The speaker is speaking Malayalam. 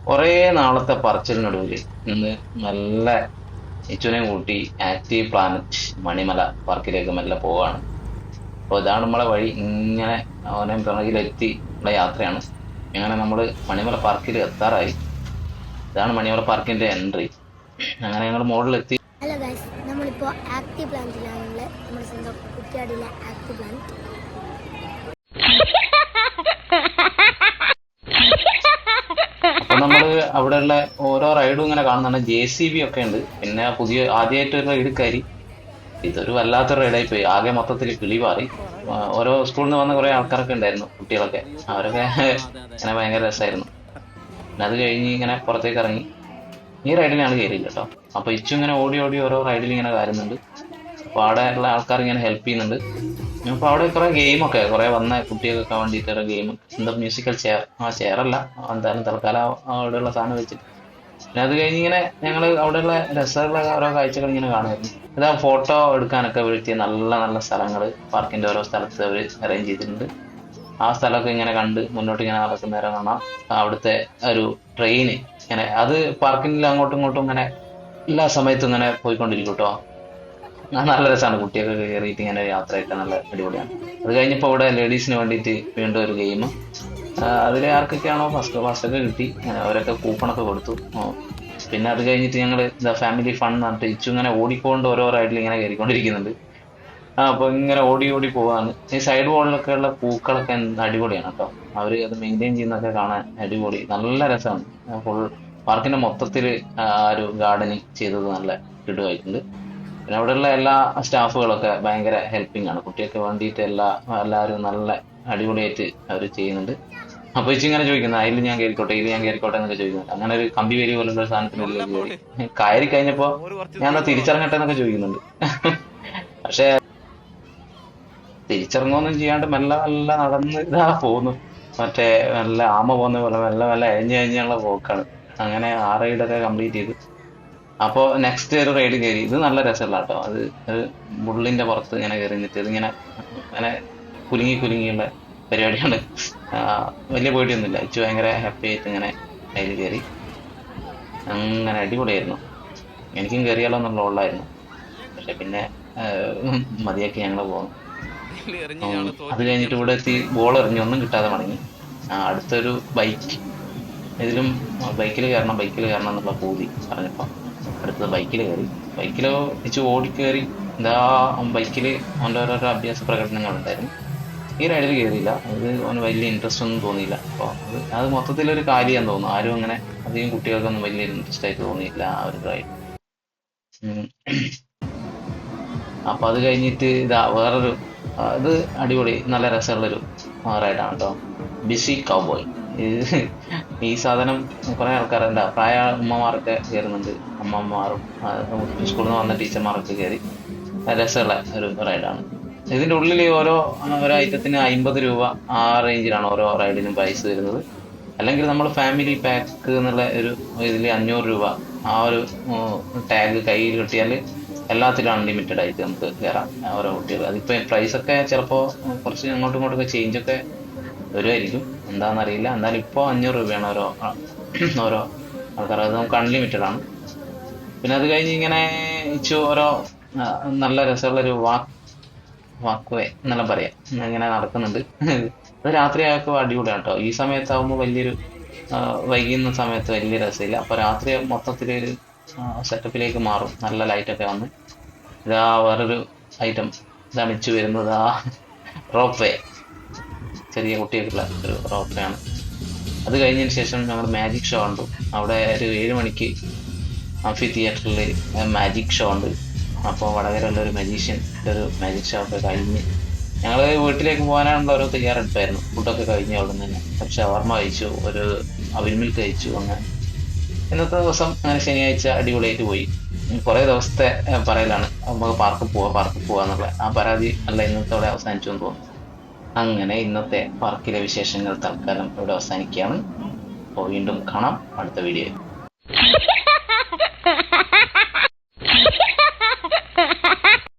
കുറേ നാളത്തെ പറച്ചിലിനൊടുവിൽ ഇന്ന് നല്ല ഇച്ചുനെയും കൂട്ടി ആക്റ്റീവ് പ്ലാനറ്റ് മണിമല പാർക്കിലേക്ക് മെല്ലെ പോവാണ്. അപ്പോൾ ഇതാണ് നമ്മളെ വഴി. ഇങ്ങനെ അവനെ പിറകിലെത്തി ഉള്ള യാത്രയാണ്. അങ്ങനെ നമ്മൾ മണിമല പാർക്കിൽ എത്താറായി. ഇതാണ് മണിമല പാർക്കിന്റെ എൻട്രി. അങ്ങനെ ഞങ്ങൾ മുകളിലെത്തി. ഹലോ ഗൈസ്, നമ്മളിപ്പോൾ ആക്റ്റീവ് പ്ലാന്റിലാണുള്ളത്. നമ്മുടെ സ്വന്തം കുറ്റിയാടിയിലെ ആക്റ്റീവ് പ്ലാന്റ്. അപ്പൊ നമ്മള് അവിടെയുള്ള ഓരോ റൈഡും ഇങ്ങനെ കാണുന്നുണ്ട്. JCB ഒക്കെ ഉണ്ട്. പിന്നെ ആദ്യമായിട്ടൊരു റൈഡ് കയറി. ഇതൊരു വല്ലാത്തൊരു റൈഡായി പോയി. ആകെ മൊത്തത്തിൽ കിളി പാറി. ഓരോ സ്കൂളിൽ നിന്ന് വന്ന കുറെ ആൾക്കാരൊക്കെ ഉണ്ടായിരുന്നു, കുട്ടികളൊക്കെ. അവരൊക്കെ ഇങ്ങനെ ഭയങ്കര രസമായിരുന്നു. പിന്നെ അത് കഴിഞ്ഞ് ഇങ്ങനെ പുറത്തേക്ക് ഇറങ്ങി. ഈ റൈഡിൽ ഞങ്ങൾ കയറിയില്ല കേട്ടോ. അപ്പൊ ഇങ്ങനെ ഓടി ഓടി ഓരോ റൈഡിൽ ഇങ്ങനെ കയറുന്നുണ്ട്. അപ്പൊ അവിടെ ഉള്ള ആൾക്കാർ ഇങ്ങനെ ഹെൽപ്പ് ചെയ്യുന്നുണ്ട്. അപ്പൊ അവിടെ കുറെ ഗെയിമൊക്കെ, കുറെ വന്ന കുട്ടികൾക്കൊക്കെ വേണ്ടിയിട്ട് ഒരു ഗെയിം, എന്താ മ്യൂസിക്കൽ ചെയർ. ചെയറല്ല, എന്തായാലും തൽക്കാലം അവിടെയുള്ള സാധനം വെച്ചിട്ട്. പിന്നെ അത് കഴിഞ്ഞ് ഇങ്ങനെ ഞങ്ങൾ അവിടെയുള്ള രസമുള്ള ഓരോ കാഴ്ചകൾ ഇങ്ങനെ കാണുമായിരുന്നു. ഇതാ ഫോട്ടോ എടുക്കാനൊക്കെ വിളിച്ച് നല്ല നല്ല സ്ഥലങ്ങൾ പാർക്കിന്റെ ഓരോ സ്ഥലത്ത് അവർ അറേഞ്ച് ചെയ്തിട്ടുണ്ട്. ആ സ്ഥലമൊക്കെ ഇങ്ങനെ കണ്ട് മുന്നോട്ട് ഇങ്ങനെ നടക്കുന്ന നേരം കാണാം. അവിടുത്തെ ഒരു ട്രെയിന് ഇങ്ങനെ, അത് പാർക്കിൽ അങ്ങോട്ടും ഇങ്ങോട്ടും ഇങ്ങനെ എല്ലാ സമയത്തും ഇങ്ങനെ പോയിക്കൊണ്ടിരിക്കും കേട്ടോ. നല്ല രസമാണ്. കുട്ടിയൊക്കെ കയറിയിട്ട് ഇങ്ങനെ യാത്രയൊക്കെ നല്ല അടിപൊളിയാണ്. അത് കഴിഞ്ഞപ്പോൾ ഇവിടെ ലേഡീസിന് വേണ്ടിയിട്ട് വീണ്ടും ഒരു ഗെയിം. അതിൽ ആർക്കൊക്കെയാണോ ഫസ്റ്റൊക്കെ കിട്ടി. അവരൊക്കെ കൂപ്പണൊക്കെ കൊടുത്തു. പിന്നെ അത് കഴിഞ്ഞിട്ട് ഞങ്ങൾ ഫാമിലി ഫൺ എന്ന് പറഞ്ഞിട്ട് ഇങ്ങനെ ഓടിക്കൊണ്ട് ഓരോ റൈഡിൽ ഇങ്ങനെ കയറിക്കൊണ്ടിരിക്കുന്നുണ്ട്. അപ്പൊ ഇങ്ങനെ ഓടി ഓടി പോവാണ്. ഈ സൈഡ് വോളിലൊക്കെ ഉള്ള പൂക്കളൊക്കെ അടിപൊളിയാണ് കേട്ടോ. അവര് അത് മെയിൻറ്റെയിൻ ചെയ്യുന്നതൊക്കെ കാണാൻ അടിപൊളി, നല്ല രസമാണ്. ഫുൾ പാർക്കിന്റെ മൊത്തത്തിൽ ആ ഒരു ഗാർഡനിങ് ചെയ്തത് നല്ല കിടുവായിട്ടുണ്ട്. പിന്നെ അവിടെയുള്ള എല്ലാ സ്റ്റാഫുകളൊക്കെ ഭയങ്കര ഹെൽപ്പിംഗ് ആണ്. കുട്ടികൾക്ക് വേണ്ടിയിട്ട് എല്ലാവരും നല്ല അടിപൊളിയായിട്ട് അവർ ചെയ്യുന്നുണ്ട്. അപ്പൊ ഇങ്ങനെ ചോദിക്കുന്നത് അതിൽ ഞാൻ കയറിക്കോട്ടെ, ഇത് ഞാൻ കയറിക്കോട്ടെ എന്നൊക്കെ ചോദിക്കുന്നുണ്ട്. അങ്ങനെ ഒരു കമ്പി വേലി പോലുള്ള സാധനത്തിനുള്ളിൽ കയറി കഴിഞ്ഞപ്പോ ഞാൻ എന്നാ തിരിച്ചിറങ്ങട്ടെ എന്നൊക്കെ ചോദിക്കുന്നുണ്ട്. പക്ഷെ തിരിച്ചിറങ്ങുമൊന്നും ചെയ്യാണ്ട് മെല്ലെ മെല്ലെ നടന്ന് ഇതാ പോകുന്നു. മറ്റേ നല്ല ആമ പോകുന്ന പോലെ മെല്ലെ മെല്ലെ അഴിഞ്ഞുള്ള പോക്കാണ്. അങ്ങനെ ആ റൈഡൊക്കെ കംപ്ലീറ്റ് ചെയ്ത്. അപ്പോൾ നെക്സ്റ്റ് ഒരു റൈഡ് കയറി. ഇത് നല്ല രസമല്ല കേട്ടോ. അത് ഒരു ബുള്ളിന്റെ പുറത്ത് ഇങ്ങനെ കയറി നിന്നിട്ട് ഇതിങ്ങനെ ഇങ്ങനെ കുലുങ്ങിയുള്ള പരിപാടിയാണ്. വലിയ പേടിയൊന്നുമില്ല. ഭയങ്കര ഹാപ്പി ആയിട്ട് ഇങ്ങനെ അതിൽ കയറി. അങ്ങനെ അടിപൊളിയായിരുന്നു. എനിക്കും കയറിയാലോ എന്നുള്ള ഉള്ളായിരുന്നു. പക്ഷെ പിന്നെ മതിയാക്കി ഞങ്ങൾ പോകുന്നു. അത് കഴിഞ്ഞിട്ട് ഇവിടെ എത്തി ബോൾ എറിഞ്ഞ് ഒന്നും കിട്ടാതെ മടങ്ങി. അടുത്തൊരു ബൈക്ക്, ഇതിലും ബൈക്കിൽ കയറണം എന്നുള്ള പൂതി പറഞ്ഞപ്പോൾ അടുത്തത് ബൈക്കിൽ കയറി. ബൈക്കിൽ ഓടിക്കയറി. എന്താ ബൈക്കിൽ അവൻ്റെ ഓരോരോ അഭ്യാസ പ്രകടനങ്ങളുണ്ടായിരുന്നു. ഈ റൈഡിൽ കയറിയില്ല. അത് അവന് വലിയ ഇൻട്രസ്റ്റ് ഒന്നും തോന്നിയില്ല. അപ്പോൾ അത് മൊത്തത്തിലൊരു കാര്യമാണെന്ന് തോന്നുന്നു. ആരും അങ്ങനെ അധികം കുട്ടികൾക്കൊന്നും വലിയ ഇൻട്രസ്റ്റ് ആയിട്ട് തോന്നിയില്ല ആ ഒരു റൈഡ്. അപ്പൊ അത് കഴിഞ്ഞിട്ട് വേറൊരു ഇത് അടിപൊളി നല്ല രസമുള്ളൊരു റൈഡാണ് കേട്ടോ. Busy cowboy. ഈ സാധനം കുറെ ആൾക്കാരുണ്ട്. പ്രായ ഉമ്മമാരൊക്കെ കയറുന്നുണ്ട്. അമ്മമാരും സ്കൂളിൽ നിന്ന് വന്ന ടീച്ചർമാരൊക്കെ കയറി. രസമുള്ള ഒരു റൈഡാണ്. ഇതിന്റെ ഉള്ളിൽ ഓരോ ഐറ്റത്തിന് 50 രൂപ ആ റേഞ്ചിലാണ് ഓരോ റൈഡിനും പ്രൈസ് വരുന്നത്. അല്ലെങ്കിൽ നമ്മൾ ഫാമിലി പാക്ക് എന്നുള്ള ഒരു ഇതിൽ 500 രൂപ ആ ഒരു ടാഗ് കയ്യിൽ കിട്ടിയാൽ എല്ലാത്തിലും അൺലിമിറ്റഡ് ആയിട്ട് നമുക്ക് കയറാം ഓരോ കുട്ടികൾ. അതിപ്പോ പ്രൈസൊക്കെ ചിലപ്പോൾ കുറച്ച് അങ്ങോട്ടും ഇങ്ങോട്ടൊക്കെ ചേഞ്ചൊക്കെ വരുമായിരിക്കും, എന്താണെന്നറിയില്ല. എന്നാലും ഇപ്പോൾ 500 രൂപയാണ് ഓരോ ആൾക്കാർ. അത് നമുക്ക് അൺലിമിറ്റഡ് ആണ്. പിന്നെ അത് കഴിഞ്ഞ് ഇങ്ങനെ ഓരോ നല്ല രസമുള്ളൊരു വാക്ക്വേ എന്നെല്ലാം പറയാം ഇങ്ങനെ നടക്കുന്നുണ്ട്. അത് രാത്രിയായപ്പോൾ അടിപൊളിയാണ് കേട്ടോ. ഈ സമയത്താകുമ്പോൾ വലിയൊരു വൈകുന്ന സമയത്ത് വലിയ രസമില്ല. അപ്പോൾ രാത്രി മൊത്തത്തിലൊരു സെറ്റപ്പിലേക്ക് മാറും. നല്ല ലൈറ്റൊക്കെ വന്ന് ഇതാ വേറൊരു ഐറ്റം ഇതാണ് വരുന്നത്. ആ റോപ്പ് വേ, ചെറിയ കുട്ടികൾക്കുള്ള ഒരു റോപ്പ് വേ ആണ്. അത് കഴിഞ്ഞതിന് ശേഷം ഞങ്ങൾ മാജിക് ഷോ കണ്ടു. അവിടെ ഒരു 7 മണിക്ക് ആംഫി തിയേറ്ററിൽ മാജിക് ഷോ ഉണ്ട്. അപ്പോൾ വടകരയുള്ള ഒരു മജീഷ്യൻ്റെ ഒരു മാജിക് ഷോ ഒക്കെ കഴിഞ്ഞ് ഞങ്ങൾ വീട്ടിലേക്ക് പോകാനുള്ള ഒരു തയ്യാറെടുപ്പായിരുന്നു. ഫുഡൊക്കെ കഴിഞ്ഞ് അവിടെ നിന്ന് തന്നെ ഷവർമ കഴിച്ചു, ഒരു അവിൽ മിൽക്ക് കഴിച്ചു. അങ്ങനെ ഇന്നത്തെ ദിവസം അങ്ങനെ ശനിയാഴ്ച അടിപൊളിയായിട്ട് പോയി. കുറേ ദിവസത്തെ പറയലാണ് നമുക്ക് പാർക്കിൽ പോവാന്നുള്ള ആ പരാതി അല്ല ഇന്നത്തോടെ അവസാനിച്ചു എന്ന് തോന്നുന്നു. അങ്ങനെ ഇന്നത്തെ പാർക്കിലെ വിശേഷങ്ങൾ തൽക്കാലം ഇവിടെ അവസാനിക്കുകയാണ്. അപ്പോൾ വീണ്ടും കാണാം അടുത്ത വീഡിയോയിൽ.